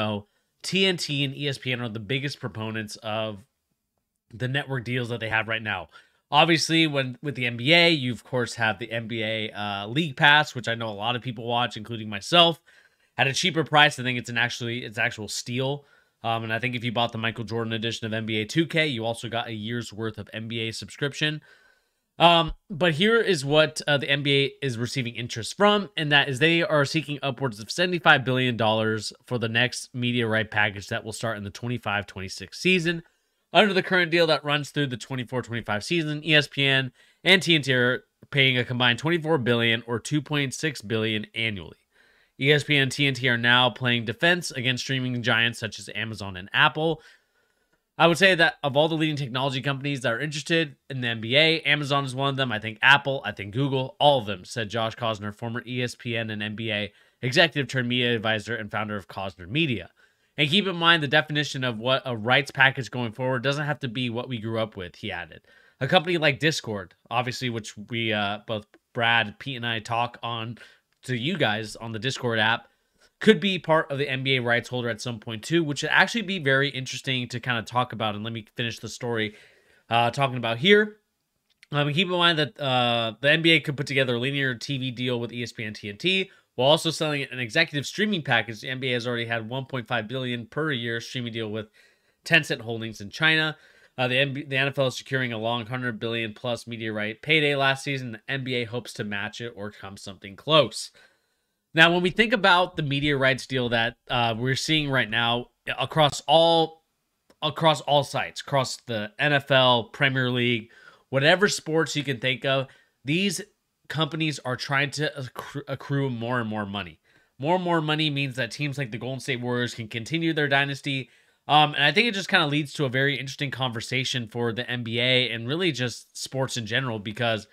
know, TNT and ESPN are the biggest proponents of the network deals that they have right now. Obviously, with the NBA, you of course have the NBA League Pass, which I know a lot of people watch, including myself, at a cheaper price. I think it's actual steal. And I think if you bought the Michael Jordan edition of NBA 2K, you also got a year's worth of NBA subscription. But here is what the NBA is receiving interest from, and that is they are seeking upwards of $75 billion for the next media right package that will start in the 25-26 season. Under the current deal that runs through the 24-25 season, ESPN and TNT are paying a combined $24 billion or $2.6 billion annually. ESPN and TNT are now playing defense against streaming giants such as Amazon and Apple. I would say that of all the leading technology companies that are interested in the NBA, Amazon is one of them. I think Apple, I think Google, all of them, said Josh Cosner, former ESPN and NBA executive turned media advisor and founder of Cosner Media. And keep in mind the definition of what a rights package going forward doesn't have to be what we grew up with, he added. A company like Discord, obviously, which we both Brad, Pete, and I talk on to you guys on the Discord app, could be part of the NBA rights holder at some point too, which would actually be very interesting to kind of talk about. And let me finish the story talking about here. Keep in mind that the NBA could put together a linear TV deal with ESPN TNT while also selling an executive streaming package. The NBA has already had $1.5 billion per year streaming deal with Tencent Holdings in China. The NFL is securing a long $100 billion plus media right payday last season. The NBA hopes to match it or come something close. Now, when we think about the media rights deal that we're seeing right now across all sites, across the NFL, Premier League, whatever sports you can think of, these companies are trying to accrue more and more money. More and more money means that teams like the Golden State Warriors can continue their dynasty. And I think it just kind of leads to a very interesting conversation for the NBA and really just sports in general, because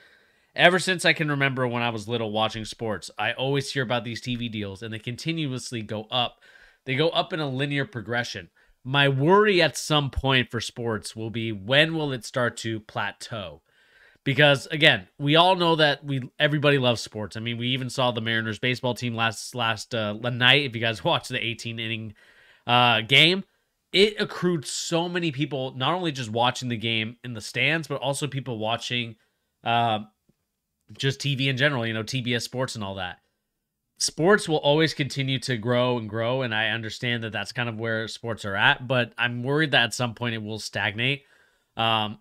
ever since I can remember when I was little watching sports, I always hear about these TV deals and they continuously go up. They go up in a linear progression. My worry at some point for sports will be, when will it start to plateau? Because again, we all know that everybody loves sports. I mean, we even saw the Mariners baseball team last night. If you guys watched the 18-inning game, it accrued so many people, not only just watching the game in the stands, but also people watching just TV in general, TBS Sports and all that. Sports will always continue to grow and grow, and I understand that that's kind of where sports are at, but I'm worried that at some point it will stagnate.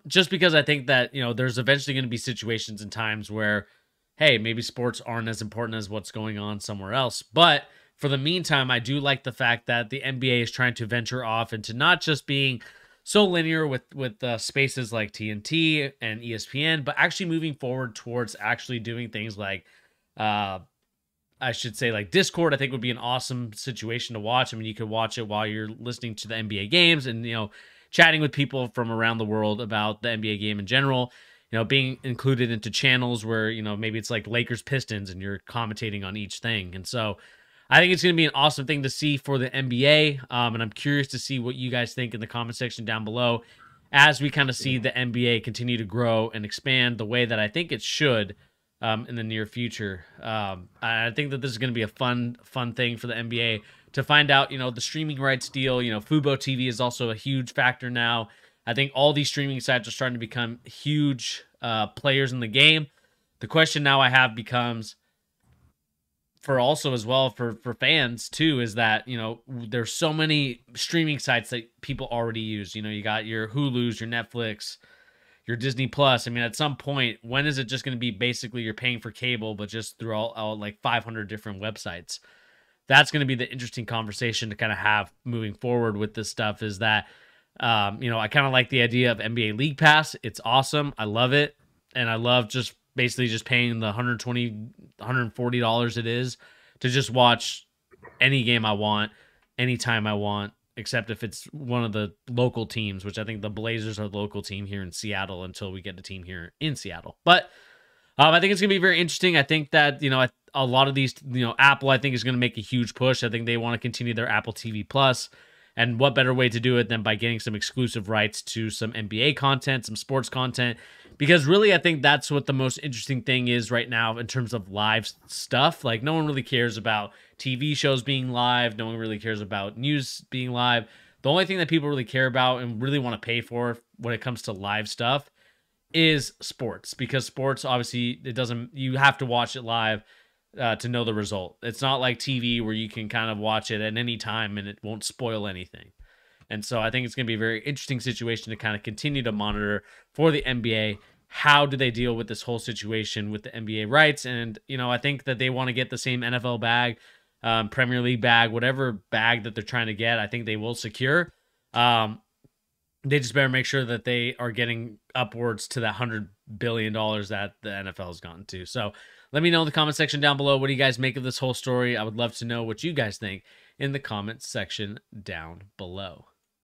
Just because I think that, there's eventually going to be situations and times where, hey, maybe sports aren't as important as what's going on somewhere else. But for the meantime, I do like the fact that the NBA is trying to venture off into not just being so linear with spaces like TNT and ESPN, but actually moving forward towards actually doing things like, I should say, like Discord. I think would be an awesome situation to watch. I mean, you could watch it while you're listening to the NBA games and, chatting with people from around the world about the NBA game in general, being included into channels where, maybe it's like Lakers Pistons and you're commentating on each thing. And so I think it's going to be an awesome thing to see for the NBA. And I'm curious to see what you guys think in the comment section down below as we kind of see the NBA continue to grow and expand the way that I think it should in the near future. I think that this is going to be a fun thing for the NBA to find out, the streaming rights deal. Fubo TV is also a huge factor now. I think all these streaming sites are starting to become huge players in the game. The question now I have becomes, for also as well for fans too, is that, there's so many streaming sites that people already use. You got your Hulu's, your Netflix, your Disney Plus. I mean, at some point, when is it just going to be basically you're paying for cable, but just through all like 500 different websites? That's going to be the interesting conversation to kind of have moving forward with this stuff, is that, I kind of like the idea of NBA League Pass. It's awesome. I love it. And I love just basically just paying the $120, $140 it is to just watch any game I want, anytime I want, except if it's one of the local teams, which I think the Blazers are the local team here in Seattle until we get a team here in Seattle. But I think it's going to be very interesting. I think that, a lot of these, Apple, I think, is going to make a huge push. I think they want to continue their Apple TV Plus. And what better way to do it than by getting some exclusive rights to some NBA content, some sports content? Because really, I think that's what the most interesting thing is right now in terms of live stuff. Like, no one really cares about TV shows being live. No one really cares about news being live. The only thing that people really care about and really want to pay for when it comes to live stuff is sports, because sports, obviously, you have to watch it live to know the result. It's not like TV where you can kind of watch it at any time and it won't spoil anything. And so I think it's going to be a very interesting situation to kind of continue to monitor for the NBA. How do they deal with this whole situation with the NBA rights? And, I think that they want to get the same NFL bag, Premier League bag, whatever bag that they're trying to get, I think they will secure. They just better make sure that they are getting upwards to that $100 billion that the NFL has gotten to. So let me know in the comment section down below. What do you guys make of this whole story? I would love to know what you guys think in the comments section down below.